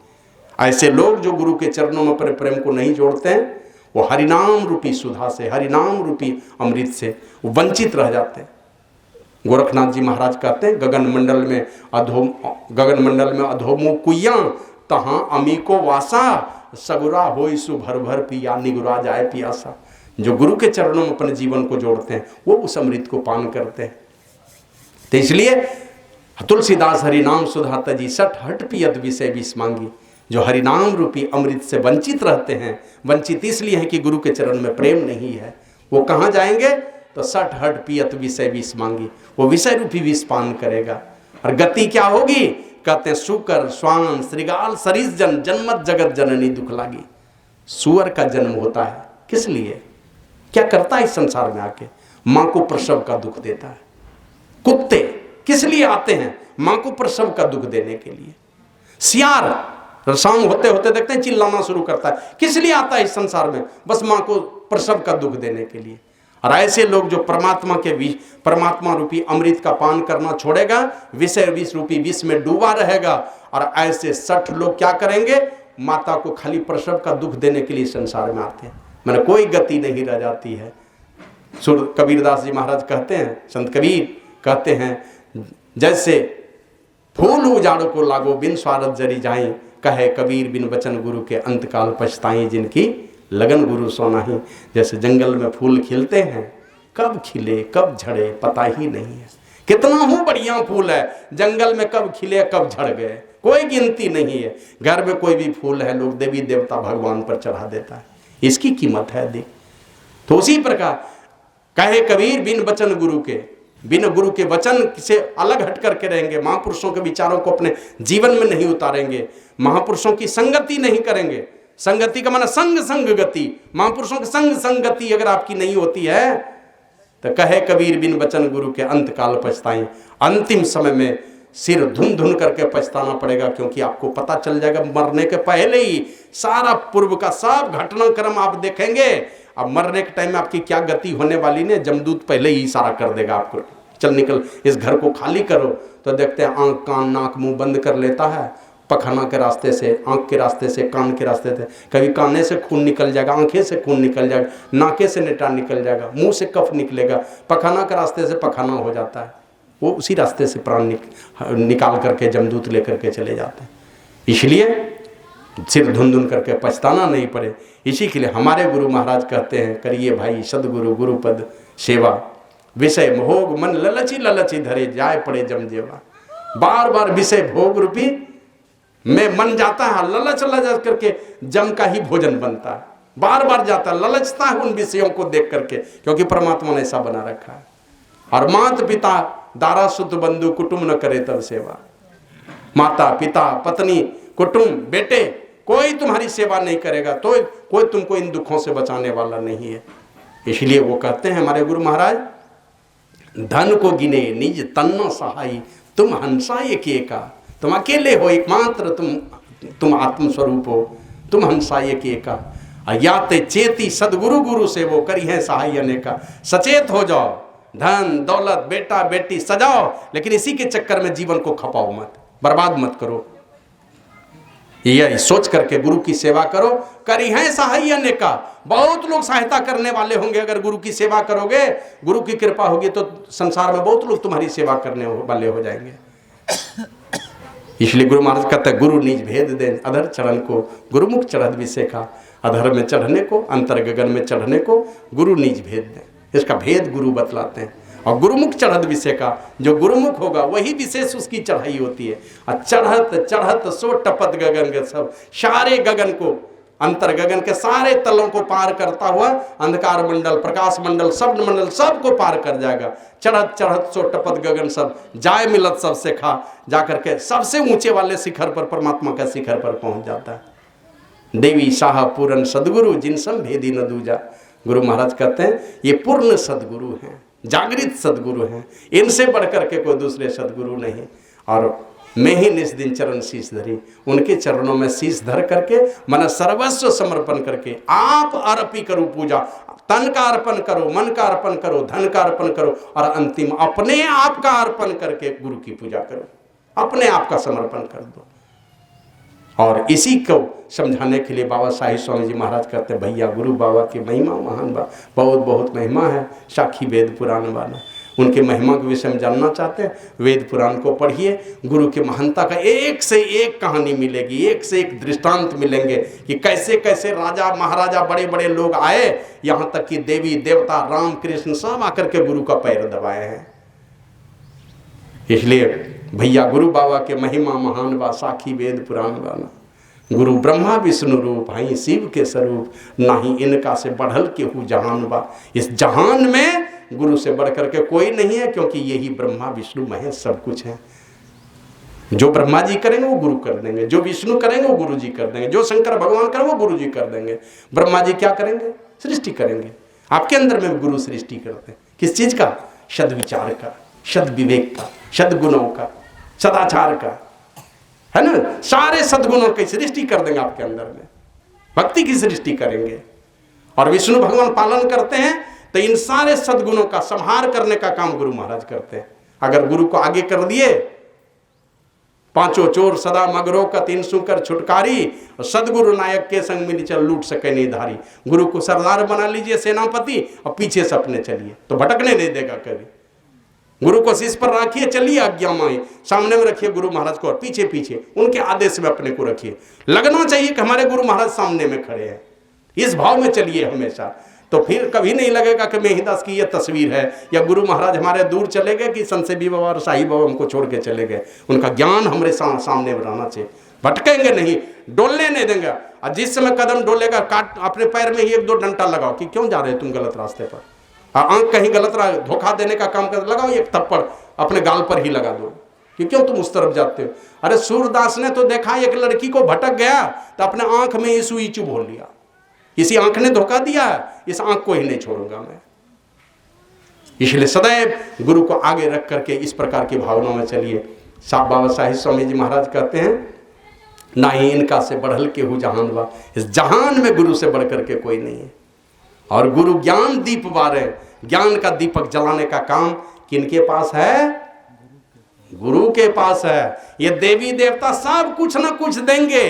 ऐसे लोग जो गुरु के चरणों में अपने प्रेम को नहीं जोड़ते हैं, वो हरिनाम रूपी सुधा से, हरिनाम रूपी अमृत से वो वंचित रह जाते हैं। गोरखनाथ जी महाराज कहते हैं, गगन मंडल में अधोमु कुइया, तहां अमी को वासा, सगुरा होई सु भर भर पिया, निगुरा जाए पियासा। जो गुरु के चरणों में अपने जीवन को जोड़ते हैं, वो उस अमृत को पान करते हैं। तो इसलिए तुलसीदास हरिनाम सुधा तजी, सठ हट पियत विषय विष मांगी। जो हरिनाम रूपी अमृत से वंचित रहते हैं, वंचित इसलिए है कि गुरु के चरण में प्रेम नहीं है, वो कहाँ जाएंगे? तो सठ हट पियत विषय विष मांगी, वो विषय रूपी विष पान करेगा। और गति क्या होगी? कहते हैं, सुकर स्वान श्रृगाल सरिस जन, जन्मत जगत जननी दुख लागी। सुअर का जन्म होता है किस लिए? क्या करता है इस संसार में आके? माँ को प्रसव का दुख देता है। कुत्ते किस लिए आते हैं? मां को प्रसव का दुख देने के लिए। सियार शाम होते होते देखते हैं चिल्लाना शुरू करता है, किस लिए आता है इस संसार में? बस मां को प्रसव का दुख देने के लिए। और ऐसे लोग जो परमात्मा रूपी अमृत का पान करना छोड़ेगा, विषय विष रूपी विष में डूबा रहेगा। और ऐसे 60 लोग क्या करेंगे? माता को खाली प्रसव का दुख देने के लिए संसार में आते हैं, मैंने कोई गति नहीं रह जाती है। कबीरदास जी महाराज कहते हैं, संत कबीर कहते हैं, जैसे फूल उजाड़ को लागो बिन स्वारथ जरी जाए, कहे कबीर बिन बचन गुरु के अंतकाल पछताएं जिनकी लगन गुरु सो नाही। जैसे जंगल में फूल खिलते हैं, कब खिले कब झड़े पता ही नहीं है। कितना हूँ बढ़िया फूल है, जंगल में कब खिले कब झड़ गए कोई गिनती नहीं है। घर में कोई भी फूल है लोग देवी देवता भगवान पर चढ़ा देता है, इसकी कीमत है अधिक। तो उसी प्रकार कहे कबीर बिन बचन गुरु के, बिन गुरु के वचन से अलग हट करके रहेंगे, महापुरुषों के विचारों को अपने जीवन में नहीं उतारेंगे, महापुरुषों की संगति नहीं करेंगे। संगति का माना संग संग गति, महापुरुषों की संग संगति अगर आपकी नहीं होती है तो कहे कबीर बिन बचन गुरु के अंतकाल पछताएं। अंतिम समय में सिर धुन धुन करके पछताना पड़ेगा, क्योंकि आपको पता चल जाएगा मरने के पहले ही सारा पूर्व का सब घटनाक्रम आप देखेंगे। अब मरने के टाइम में आपकी क्या गति होने वाली ने जमदूत पहले ही इशारा कर देगा आपको, चल निकल इस घर को खाली करो। तो देखते हैं आंख कान नाक मुंह बंद कर लेता है, पखाना के रास्ते से, आंख के रास्ते से, कान के रास्ते से, कभी काने से खून निकल जाएगा, आंखें से खून निकल जाएगा, नाके से नेटा निकल जाएगा, मुंह से कफ निकलेगा, पखाना के रास्ते से पखाना हो जाता है, वो उसी रास्ते से प्राण निकाल करके जमदूत लेकर के चले जाते हैं। इसलिए सिर धुन धुन करके पछताना नहीं पड़े। इसी के लिए हमारे गुरु महाराज कहते हैं, करिए भाई सदगुरु गुरुपद सेवा, विषय भोग मन ललची ललची धरे जाए पड़े जमजेवा। बार बार विषय भोग रूपी में मन जाता है, ललच ललच करके जम का ही भोजन बनता है, बार बार जाता है, ललचता है उन विषयों को देख करके, क्योंकि परमात्मा ने ऐसा बना रखा है। और मात पिता दारा सुत बंधु कुटुंब न करे तब सेवा, माता पिता पत्नी कुटुंब बेटे कोई तुम्हारी सेवा नहीं करेगा तो कोई तुमको इन दुखों से बचाने वाला नहीं है। इसलिए वो कहते हैं हमारे गुरु महाराज, धन को गिने निज तन्ना सहाई, तुम हंसा एक एका, तुम अकेले हो एकमात्र, तुम आत्मस्वरूप हो, तुम हंसा एक एका। याते चेती सदगुरु गुरु से वो करी है सहाय अनेका। सचेत हो जाओ, धन दौलत बेटा बेटी सजाओ, लेकिन इसी के चक्कर में जीवन को खपाओ मत, बर्बाद मत करो। यही सोच करके गुरु की सेवा करो, करी है सहाय अनेका। बहुत लोग सहायता करने वाले होंगे अगर गुरु की सेवा करोगे, गुरु की कृपा होगी तो संसार में बहुत लोग तुम्हारी सेवा करने वाले हो जाएंगे। इसलिए गुरु महाराज कहते हैं, गुरु निज भेद दे अधर चरण को, गुरुमुख चढ़त विषेखा। अधर में चढ़ने को, अंतर गगन में चढ़ने को गुरु निज भेद दें, इसका भेद गुरु बतलाते हैं। और गुरुमुख चढ़त विषय का, जो गुरुमुख होगा वही विशेष उसकी चढ़ाई होती है। और चढ़त चढ़त सो टपत गगन के सब, सारे गगन को, अंतर गगन के सारे तलों को पार करता हुआ अंधकार मंडल प्रकाश मंडल शब्द मंडल सबको पार कर जाएगा। चढ़त चढ़त सो टपत गगन सब, जाय मिलत सबसे खा, जाकर के सबसे ऊंचे वाले शिखर पर, परमात्मा का शिखर पर पहुंच जाता है। देवी शाह पूर्ण सदगुरु जिन सम भेदी न दूजा। गुरु महाराज कहते हैं ये पूर्ण सदगुरु हैं, जागृत सदगुरु हैं, इनसे बढ़कर के कोई दूसरे सदगुरु नहीं। और मैं ही निस दिन चरण शीश धरी, उनके चरणों में शीश धर करके मन सर्वस्व समर्पण करके आप अर्पी करो पूजा। तन का अर्पण करो, मन का अर्पण करो, धन का अर्पण करो, और अंतिम अपने आप का अर्पण करके गुरु की पूजा करो, अपने आप का समर्पण कर दो। और इसी को समझाने के लिए बाबा साहिब स्वामी जी महाराज कहते हैं, भैया गुरु बाबा की महिमा महान बा, बहुत बहुत महिमा है। साखी वेद पुराण वाला, उनके महिमा के विषय में जानना चाहते हैं, वेद पुराण को पढ़िए। गुरु की महानता का एक से एक कहानी मिलेगी, एक से एक दृष्टांत मिलेंगे कि कैसे कैसे राजा महाराजा बड़े बड़े लोग आए, यहाँ तक कि देवी देवता राम कृष्ण सब आकर के गुरु का पैर दबाए हैं। इसलिए भैया गुरु बाबा के महिमा महान बा, साखी वेद पुराण वाला। गुरु ब्रह्मा विष्णु रूप, हाई शिव के स्वरूप, नाही इनका से बढ़ल के हु जहान बा। इस जहान में गुरु से बढ़कर के कोई नहीं है, क्योंकि यही ब्रह्मा विष्णु महेश सब कुछ है। जो ब्रह्मा जी करेंगे वो गुरु कर देंगे, जो विष्णु करेंगे वो गुरु जी कर देंगे, जो शंकर भगवान करेंगे वो गुरु जी कर देंगे। ब्रह्मा जी क्या करेंगे? सृष्टि करेंगे। आपके अंदर में गुरु सृष्टि करते हैं। किस चीज का? सद्विचार का, सद्विवेक का, सद्गुणों का, सदाचार का, है ना। सारे सद्गुणों की सृष्टि कर देंगे आपके अंदर में, भक्ति की सृष्टि करेंगे। और विष्णु भगवान पालन करते हैं तो इन सारे सद्गुणों का संहार करने का काम गुरु महाराज करते हैं। अगर गुरु को आगे कर दिए, पांचों चोर सदा मगरों का तीन सुकर छुटकारी, और सदगुरु नायक के संग मिली चल लूट सके नहीं धारी। गुरु को सरदार बना लीजिए, सेनापति, और पीछे से अपने चलिए तो भटकने नहीं देगा कभी। गुरु को शीश पर रखिए, चलिए आज्ञा माए, सामने में रखिए गुरु महाराज को और पीछे पीछे उनके आदेश में अपने को रखिए। लगना चाहिए कि हमारे गुरु महाराज सामने में खड़े हैं, इस भाव में चलिए हमेशा। तो फिर कभी नहीं लगेगा कि मेहिदास की ये तस्वीर है या गुरु महाराज हमारे दूर चले गए कि संत सेवी बाबा और शाही बाबा हमको छोड़ के चले गए। उनका ज्ञान हमारे सामने रहना चाहिए, भटकेंगे नहीं, डोलने नहीं देंगे। और जिस समय कदम डोलेगा काट अपने पैर में ही एक दो डंटा लगाओ कि क्यों जा रहे हो तुम गलत रास्ते पर। आंख कहीं गलत धोखा देने का काम कर लगाओ, एक थप्पड़ अपने गाल पर ही लगा दो कि क्यों तुम उस तरफ जाते हो। अरे सूरदास ने तो देखा एक लड़की को भटक गया तो अपने आंख में ही सुई चुभ बोल लिया, इसी आंख ने धोखा दिया, इस आंख को ही नहीं छोड़ूंगा मैं। इसलिए सदैव गुरु को आगे रख करके इस प्रकार की भावना में चलिए। साहब बाबा साहिब स्वामी जी महाराज कहते हैं, ना ही इनका से बढ़ल के हु जहान बा, इस जहान में गुरु से बढ़ करके कोई नहीं है। और गुरु ज्ञान दीप बारे, ज्ञान का दीपक जलाने का काम किनके पास है? गुरु के पास है। ये देवी देवता सब कुछ ना कुछ देंगे,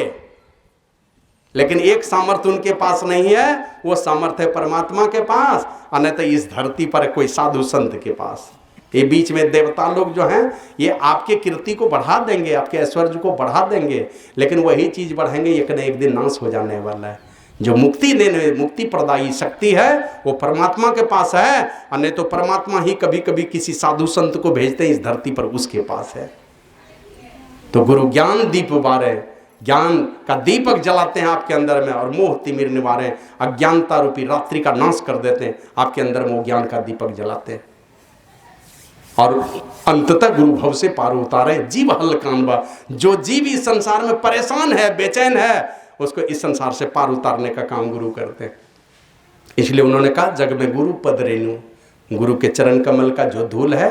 लेकिन एक सामर्थ्य उनके पास नहीं है, वो सामर्थ्य है परमात्मा के पास, और नहीं तो इस धरती पर कोई साधु संत के पास। ये बीच में देवता लोग जो हैं ये आपके कीर्ति को बढ़ा देंगे, आपके ऐश्वर्य को बढ़ा देंगे, लेकिन वही चीज बढ़ाएंगे एक न एक दिन नाश हो जाने वाला है। जो मुक्ति देने, मुक्ति प्रदायी शक्ति है वो परमात्मा के पास है, और नहीं तो परमात्मा ही कभी कभी किसी साधु संत को भेजते हैं इस धरती पर, उसके पास है। तो गुरु ज्ञान दीप बारे, ज्ञान का दीपक जलाते हैं आपके अंदर में, और मोह तिमिर निवारे, अज्ञानता रूपी रात्रि का नाश कर देते हैं आपके अंदर में, वो ज्ञान का दीपक जलाते हैं। और अंततः गुरु भव से पार उतारे जीव हल्कानबा। जो जीव इस संसार में परेशान है, बेचैन है, उसको इस संसार से पार उतारने का काम गुरु करते हैं। इसलिए उन्होंने कहा, जग में गुरु पद रेणु, गुरु के चरण कमल का जो धूल है,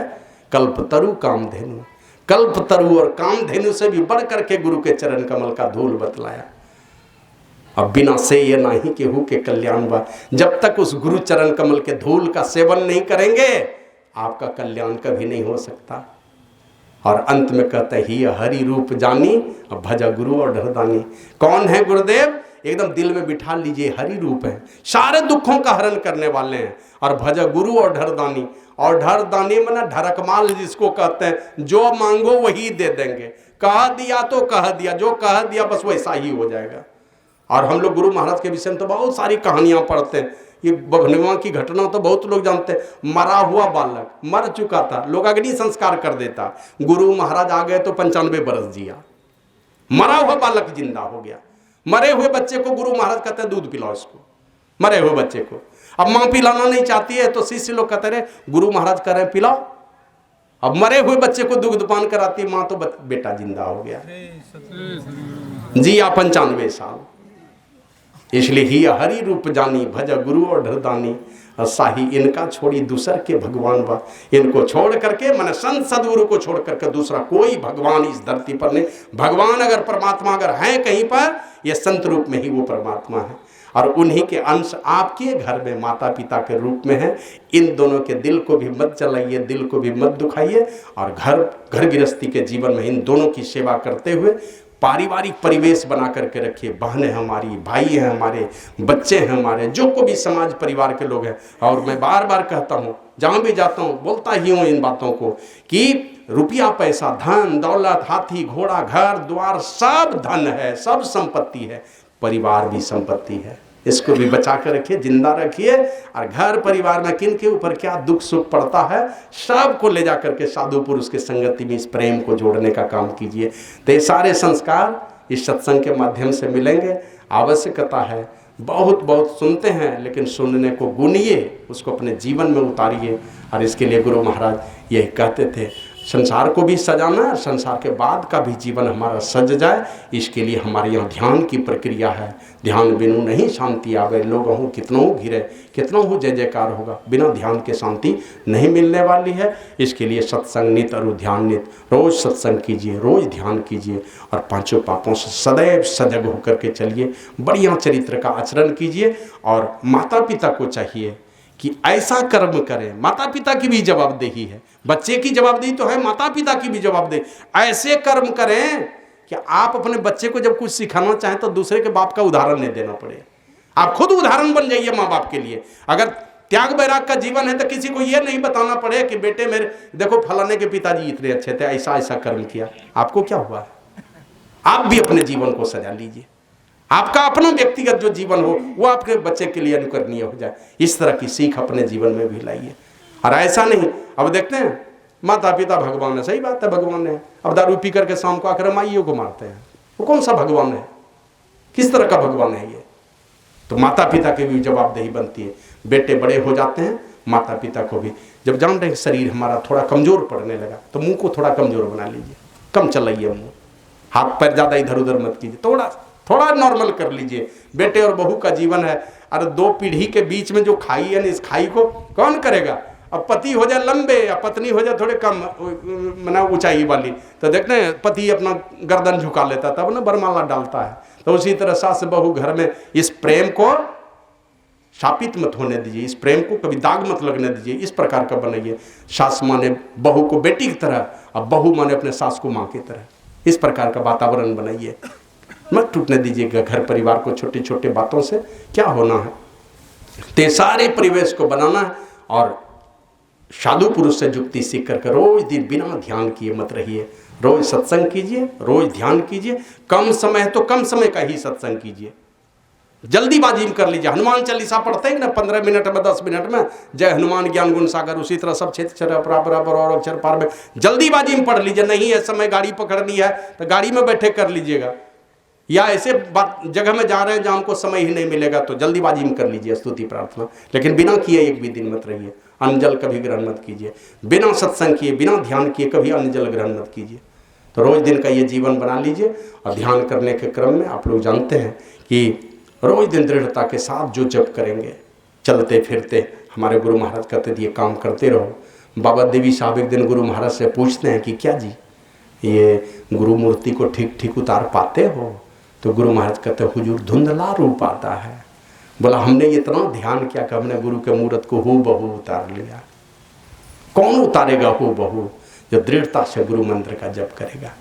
कल्प तरु कामधेनु, कल्प तरु और कामधेनु से भी बढ़ करके गुरु के चरण कमल का धूल बतलाया। अब बिना से ये नहीं केहू के कल्याण बा, जब तक उस गुरु चरण कमल के धूल का सेवन नहीं करेंगे आपका कल्याण कभी नहीं हो सकता। और अंत में कहते ही हरि रूप जानी, अब भजा गुरु और ढरदानी। कौन है गुरुदेव? एकदम दिल में बिठा लीजिए, हरि रूप है, सारे दुखों का हरण करने वाले हैं। और भजा गुरु और ढरदानी, और ढरदानी माने ढरकमाल जिसको कहते हैं, जो मांगो वही दे देंगे, कह दिया तो कह दिया, जो कह दिया बस वैसा ही हो जाएगा। और हम लोग गुरु महाराज के विषय में तो बहुत सारी कहानियां पढ़ते हैं, ये बभनवा की घटना तो बहुत लोग जानते हैं। मरा हुआ बालक मर चुका था, लोग अग्नि संस्कार कर देता, गुरु महाराज आ गए तो 95 बरस जिया, मरा हुआ बालक जिंदा हो गया। मरे हुए बच्चे को गुरु महाराज कहते हैं दूध पिलाओ इसको, मरे हुए बच्चे को। अब माँ पिलाना नहीं चाहती है तो शिष्य लोग कहते रहे, गुरु महाराज कह रहे हैं पिलाओ। अब मरे हुए बच्चे को दुग्ध पान कराती है माँ, तो बेटा जिंदा हो गया, जिया 95 साल। इसलिए ही हरि रूप जानी, भज गुरु और ढरदानी, साही इनका छोड़ी दूसर के भगवान बा। इनको छोड़ करके, माने संत सदगुरु को छोड़ करके दूसरा कोई भगवान इस धरती पर नहीं। भगवान अगर परमात्मा अगर है कहीं पर, ये संत रूप में ही वो परमात्मा है, और उन्हीं के अंश आपके घर में माता पिता के रूप में है। इन दोनों के दिल को भी मत जलाइए, दिल को भी मत दुखाइए, और घर गृहस्थी के जीवन में इन दोनों की सेवा करते हुए पारिवारिक परिवेश बना करके रखिए। बहनें हमारी, भाई हैं हमारे, बच्चे हैं हमारे, जो को भी समाज परिवार के लोग हैं। और मैं बार बार कहता हूँ, जहाँ भी जाता हूँ बोलता ही हूँ इन बातों को, कि रुपया पैसा धन दौलत हाथी घोड़ा घर द्वार सब धन है, सब संपत्ति है, परिवार भी संपत्ति है। इसको भी बचा कर रखिए, जिंदा रखिए। और घर परिवार में किन के ऊपर क्या दुख सुख पड़ता है, सब को ले जा करके साधु पुरुष के संगति में इस प्रेम को जोड़ने का काम कीजिए। तो ये सारे संस्कार इस सत्संग के माध्यम से मिलेंगे। आवश्यकता है, बहुत बहुत सुनते हैं, लेकिन सुनने को गुनिए, उसको अपने जीवन में उतारिए। और इसके लिए गुरु महाराज यही कहते थे, संसार को भी सजाना, संसार के बाद का भी जीवन हमारा सज जाए, इसके लिए हमारे यहाँ ध्यान की प्रक्रिया है। ध्यान बिनु नहीं शांति आवे, लोग हूँ कितनों घिरे, कितनों हो जय जयकार होगा, बिना ध्यान के शांति नहीं मिलने वाली है। इसके लिए सत्संग नित और ध्यान नित, रोज सत्संग कीजिए, रोज ध्यान कीजिए, और पांचों पापों से सदैव सजग होकर के चलिए। बढ़िया चरित्र का आचरण कीजिए। और माता पिता को चाहिए कि ऐसा कर्म करें, माता पिता की भी जवाबदेही है, बच्चे की जवाबदेही तो है, माता पिता की भी जवाबदेही। ऐसे कर्म करें कि आप अपने बच्चे को जब कुछ सिखाना चाहें तो दूसरे के बाप का उदाहरण नहीं देना पड़े, आप खुद उदाहरण बन जाइए माँ बाप के लिए। अगर त्याग बैराग का जीवन है तो किसी को ये नहीं बताना पड़े कि बेटे मेरे देखो फलाने के पिताजी इतने अच्छे थे, ऐसा ऐसा कर्म किया, आपको क्या हुआ है? आप भी अपने जीवन को सजा लीजिए, आपका अपना व्यक्तिगत जो जीवन हो वो आपके बच्चे के लिए अनुकरणीय हो जाए। इस तरह की सीख अपने जीवन में भी लाइए। और ऐसा नहीं, अब देखते हैं माता पिता भगवान है, सही बात है भगवान है, अब दारू पी करके शाम को आकर माइयों को मारते हैं, वो कौन सा भगवान है? किस तरह का भगवान है ये? तो माता पिता की भी जवाबदेही बनती है। बेटे बड़े हो जाते हैं, माता पिता को भी जब जान रहे शरीर हमारा थोड़ा कमजोर पड़ने लगा तो मुंह को थोड़ा कमजोर बना लीजिए, कम चलाइए मुंह, हाथ पैर ज्यादा इधर उधर मत कीजिए, थोड़ा थोड़ा नॉर्मल कर लीजिए। बेटे और बहू का जीवन है, अरे दो पीढ़ी के बीच में जो खाई है ना, इस खाई को कौन करेगा? अब पति हो जाए लंबे या पत्नी हो जाए थोड़े कम मना ऊंचाई वाली, तो देखते हैं पति अपना गर्दन झुका लेता तब ना बरमाला डालता है। तो उसी तरह सास बहू घर में इस प्रेम को शापित मत होने दीजिए, इस प्रेम को कभी दाग मत लगने दीजिए, इस प्रकार का बनाइए। सास माने बहू को बेटी की तरह, अब बहू माने अपने सास को माँ की तरह, इस प्रकार का वातावरण बनाइए। मत टूटने दीजिएगा घर परिवार को छोटी छोटी बातों से। क्या होना है ते सारे परिवेश को बनाना है। और साधु पुरुष से जुक्ति सीख करके रोज दिन बिना ध्यान किए मत रहिए, रोज सत्संग कीजिए, रोज ध्यान कीजिए। कम समय है तो कम समय का ही सत्संग कीजिए, जल्दीबाजी में कर लीजिए। हनुमान चालीसा पढ़ते हैं ना 15 मिनट में 10 मिनट में, जय हनुमान ज्ञान गुण सागर, उसी तरह सब क्षेत्र और अक्षर पार में जल्दीबाजी में पढ़ लीजिए। नहीं है समय गाड़ी पकड़नी है तो गाड़ी में बैठे कर लीजिएगा, या ऐसे बात जगह में जा रहे हैं जहाँ हमको समय ही नहीं मिलेगा तो जल्दीबाजी में कर लीजिए स्तुति प्रार्थना, लेकिन बिना किए एक भी दिन मत रहिए। अन्न कभी ग्रहण मत कीजिए, बिना सत्संग किए बिना ध्यान किए कभी अन्न जल ग्रहण मत कीजिए। तो रोज दिन का ये जीवन बना लीजिए। और ध्यान करने के क्रम में आप लोग जानते हैं कि रोज दिन दृढ़ता के साथ जो जप करेंगे, चलते फिरते, हमारे गुरु महाराज कहते थे ये काम करते रहो। बाबा देवी साहब एक दिन गुरु महाराज से पूछते हैं कि क्या जी ये गुरु मूर्ति को ठीक ठीक उतार पाते हो? तो गुरु महाराज कहते हुजूर धुंधला रूप आता है। बोला हमने इतना ध्यान किया कि हमने गुरु के मूर्त को हू बहू उतार लिया। कौन उतारेगा हू बहू? जो दृढ़ता से गुरु मंत्र का जप करेगा।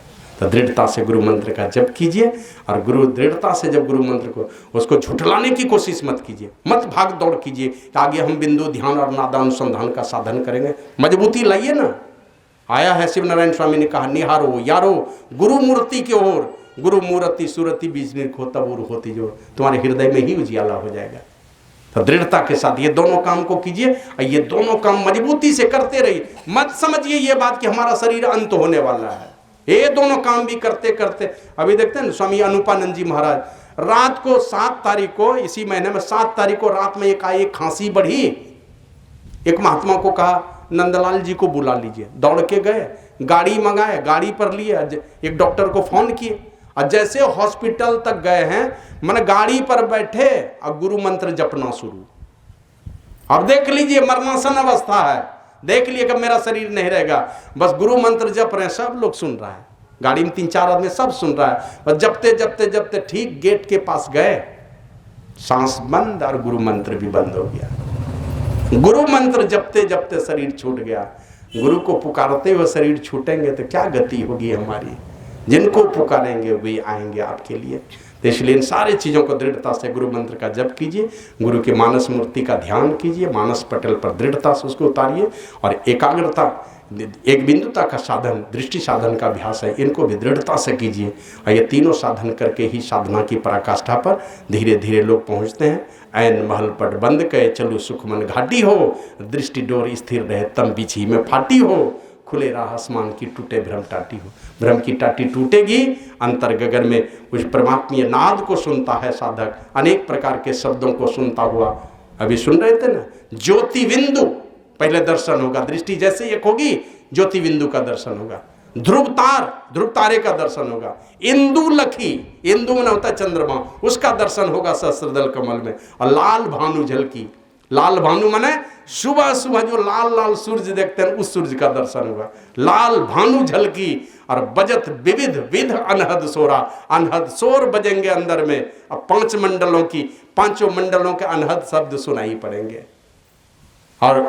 तो दृढ़ता से गुरु मंत्र का जप कीजिए। और गुरु दृढ़ता से जब गुरु मंत्र को उसको झुठलाने की कोशिश मत कीजिए, मत भाग दौड़ कीजिए कि आगे हम बिंदु ध्यान और नादानुसंधान का साधन करेंगे। मजबूती लाइए ना। आया है शिव नारायण स्वामी ने कहा निहारो यारो गुरु मूर्ति की ओर, गुरु मूर्ति सूरति बीज निर्खो तब उर होती जो, तुम्हारे हृदय में ही उजियाला हो जाएगा। तो दृढ़ता के साथ ये दोनों काम को कीजिए और ये दोनों काम मजबूती से करते रहिए। मत समझिए ये बात कि हमारा शरीर अंत होने वाला है। ये दोनों काम भी करते करते, अभी देखते हैं ना स्वामी अनुपानंद जी महाराज रात को 7 तारीख को, इसी महीने में 7 तारीख को रात में एक खांसी बढ़ी। एक महात्मा को कहा नंदलाल जी को बुला लीजिए, दौड़ के गए, गाड़ी मंगाए, गाड़ी पर लिए, एक डॉक्टर को फोन किए और जैसे हॉस्पिटल तक गए हैं मैंने गाड़ी पर बैठे और गुरु मंत्र जपना शुरू। अब देख लीजिए मरणासन अवस्था है, देख लिए कि मेरा शरीर नहीं रहेगा, बस गुरु मंत्र जप रहे हैं, सब लोग सुन रहा है, गाड़ी में 3-4 आदमी सब सुन रहा है। बस जपते जपते जपते ठीक गेट के पास गए, सांस बंद और गुरु मंत्र भी बंद हो गया। गुरु मंत्र जपते जपते शरीर छूट गया। गुरु को पुकारते हुए शरीर छूटेंगे तो क्या गति होगी हमारी? जिनको पुकारेंगे वे आएंगे आपके लिए। तो इसलिए इन सारी चीज़ों को दृढ़ता से गुरु मंत्र का जप कीजिए, गुरु की मानस मूर्ति का ध्यान कीजिए, मानस पटल पर दृढ़ता से उसको उतारिए। और एकाग्रता, एक बिंदुता का साधन, दृष्टि साधन का अभ्यास है, इनको भी दृढ़ता से कीजिए। और ये तीनों साधन करके ही साधना की पराकाष्ठा पर धीरे धीरे लोग पहुँचते हैं। ऐन महल पट बंद कहे चलो सुखमन घाटी हो, दृष्टि डोर स्थिर रहे तम बिछी में फाटी हो, खुले राह आसमान की टूटे भ्रम टाटी हो। भ्रम की टाटी टूटेगी, अंतर गगन में उस परमात्मीय नाद को सुनता है साधक, अनेक प्रकार के शब्दों को सुनता हुआ। अभी सुन रहे थे ना, ज्योति बिंदु पहले दर्शन होगा, दृष्टि जैसे एक होगी ज्योति बिंदु का दर्शन होगा, ध्रुव तारे का दर्शन होगा, इंदु लखी, इंदु में होता है चंद्रमा, उसका दर्शन होगा सहस्त्रदल कमल में। और लाल भानु झलकी, लाल भानु माने सुबह सुबह जो लाल लाल सूर्य देखते हैं उस सूर्य का दर्शन होगा। लाल भानु झलकी और बजत विविध विध अनहद सोरा, अनहद शोर बजेंगे अंदर में। अब 5 मंडलों की, 5 मंडलों के अनहद शब्द सुनाई पड़ेंगे। और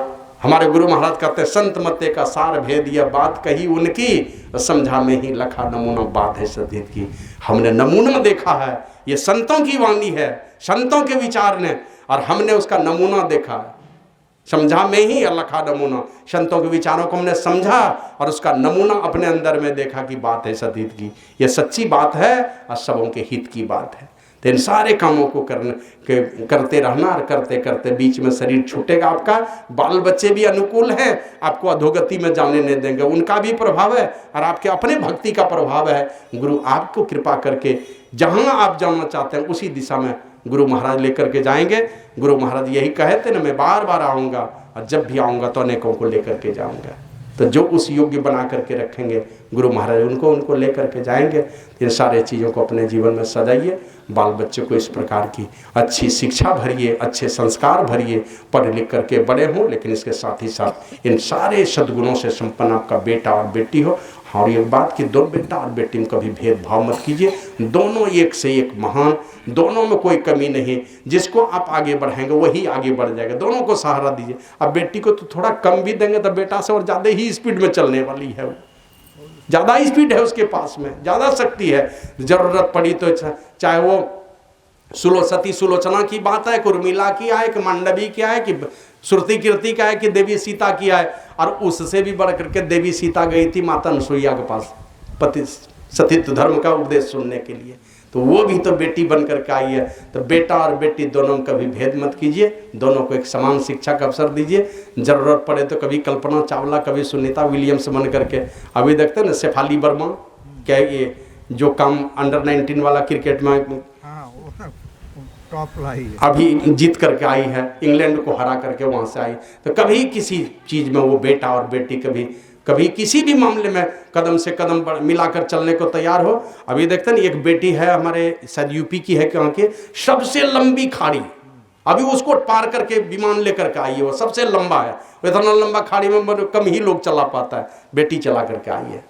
हमारे गुरु महाराज कहते हैं संत मते का सार भेद, यह बात कही उनकी, समझा में ही लखा नमूना बात है सतीत की। हमने नमूना देखा है, ये संतों की वाणी है, संतों के विचार ने, और हमने उसका नमूना देखा है। समझा में ही अलखा नमूना। संतों के विचारों को हमने समझा और उसका नमूना अपने अंदर में देखा कि बात है सतहित की, ये सच्ची बात है और सबों के हित की बात है। तो इन सारे कामों को करते रहना और करते करते बीच में शरीर छूटेगा आपका। बाल बच्चे भी अनुकूल हैं, आपको अधोगति में जाने नहीं देंगे, उनका भी प्रभाव है और आपके अपने भक्ति का प्रभाव है। गुरु आपको कृपा करके जहाँ आप जाना चाहते हैं उसी दिशा में गुरु महाराज लेकर के जाएंगे। गुरु महाराज यही कहे थे ना, मैं बार बार आऊँगा और जब भी आऊँगा तो अनेकों को लेकर के जाऊँगा। तो जो उस योग्य बना करके रखेंगे गुरु महाराज उनको लेकर के जाएंगे। इन सारे चीज़ों को अपने जीवन में सजाइए। बाल बच्चे को इस प्रकार की अच्छी शिक्षा भरिए, अच्छे संस्कार भरिए, पढ़ लिख करके बड़े हों, लेकिन इसके साथ ही साथ इन सारे सद्गुणों से संपन्न आपका बेटा और बेटी हो। और ये बात कि दो बेटा और बेटी में कभी भेदभाव मत कीजिए, दोनों एक से एक महान, दोनों में कोई कमी नहीं। जिसको आप आगे बढ़ाएंगे वही आगे बढ़ जाएगा, दोनों को सहारा दीजिए। अब बेटी को तो थोड़ा कम भी देंगे तो बेटा से और ज़्यादा ही स्पीड में चलने वाली है, वो ज़्यादा स्पीड है उसके पास में, ज़्यादा शक्ति है। ज़रूरत पड़ी तो चाहे वो सती सुलोचना की बात है, कुर्मिला की आए कि मांडवी की आए कि श्रुति कीर्ति का है कि देवी सीता की आए, और उससे भी बढ़ करके देवी सीता गई थी माता अनुसुईया के पास पति सतीत्व धर्म का उपदेश सुनने के लिए। तो वो भी तो बेटी बन करके आई है। तो बेटा और बेटी दोनों में कभी भेद मत कीजिए, दोनों को एक समान शिक्षा का अवसर दीजिए। ज़रूरत पड़े तो कभी कल्पना चावला, कभी सुनीता विलियम्स बन करके, अभी देखते हैं ना शेफाली वर्मा, क्या ये जो काम अंडर-19 वाला क्रिकेट में अभी जीत करके आई है, इंग्लैंड को हरा करके वहाँ से आई। तो कभी किसी चीज़ में वो बेटा और बेटी कभी किसी भी मामले में कदम से कदम मिलाकर चलने को तैयार हो। अभी देखते हैं एक बेटी है हमारे शायद यूपी की है, कहाँ की, सबसे लंबी खाड़ी, अभी उसको पार करके विमान लेकर के आई है, वो सबसे लंबा है। इतना लंबा खाड़ी में कम ही लोग चला पाता है, बेटी चला करके आई है।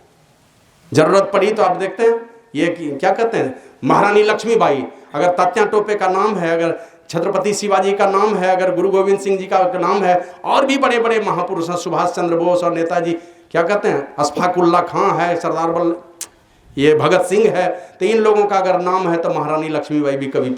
जरूरत पड़ी तो आप देखते हैं ये क्या कहते हैं, महारानी लक्ष्मीबाई, अगर तात्या टोपे का नाम है, अगर छत्रपति शिवाजी का नाम है, अगर गुरु गोविंद सिंह जी का नाम है, और भी बड़े बड़े महापुरुष हैं, सुभाष चंद्र बोस और नेताजी क्या कहते हैं, अशफाकुल्ला खां है, सरदार बल्लभ, ये भगत सिंह है। तो इन लोगों का अगर नाम है तो महारानी लक्ष्मीबाई भी कभी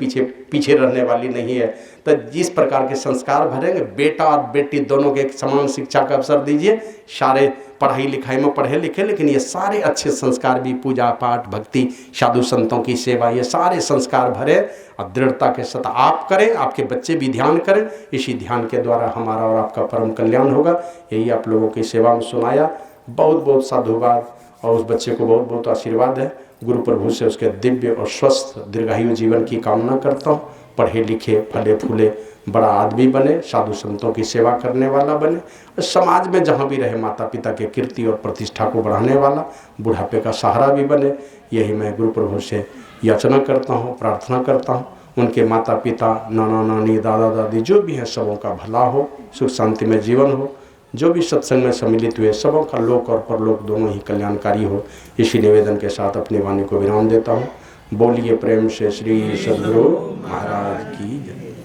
पीछे रहने वाली नहीं है। तो जिस प्रकार के संस्कार भरेंगे, बेटा और बेटी दोनों के एक समान शिक्षा का अवसर दीजिए। सारे पढ़ाई लिखाई में पढ़े लिखे, लेकिन ये सारे अच्छे संस्कार भी, पूजा पाठ, भक्ति, साधु संतों की सेवा, ये सारे संस्कार भरे और दृढ़ता के साथ आप करें, आपके बच्चे भी ध्यान करें। इसी ध्यान के द्वारा हमारा और आपका परम कल्याण होगा। यही आप लोगों की सेवा में सुनाया। बहुत बहुत साधुवाद और उस बच्चे को बहुत बहुत आशीर्वाद है। गुरु प्रभु से उसके दिव्य और स्वस्थ दीर्घायु जीवन की कामना करता हूँ। पढ़े लिखे, फले फूले, बड़ा आदमी बने, साधु संतों की सेवा करने वाला बने, समाज में जहाँ भी रहे माता पिता के कीर्ति और प्रतिष्ठा को बढ़ाने वाला, बुढ़ापे का सहारा भी बने। यही मैं गुरु प्रभु से याचना करता हूँ, प्रार्थना करता हूँ। उनके माता पिता, नाना नानी, दादा दादी जो भी हैं, सबों का भला हो, सुख शांति में जीवन हो। जो भी सत्संग में सम्मिलित हुए सबों का लोक और परलोक दोनों ही कल्याणकारी हो। इसी निवेदन के साथ अपनी वाणी को विराम देता हूँ। बोलिए प्रेम से श्री सद्गुरु महाराज की जय।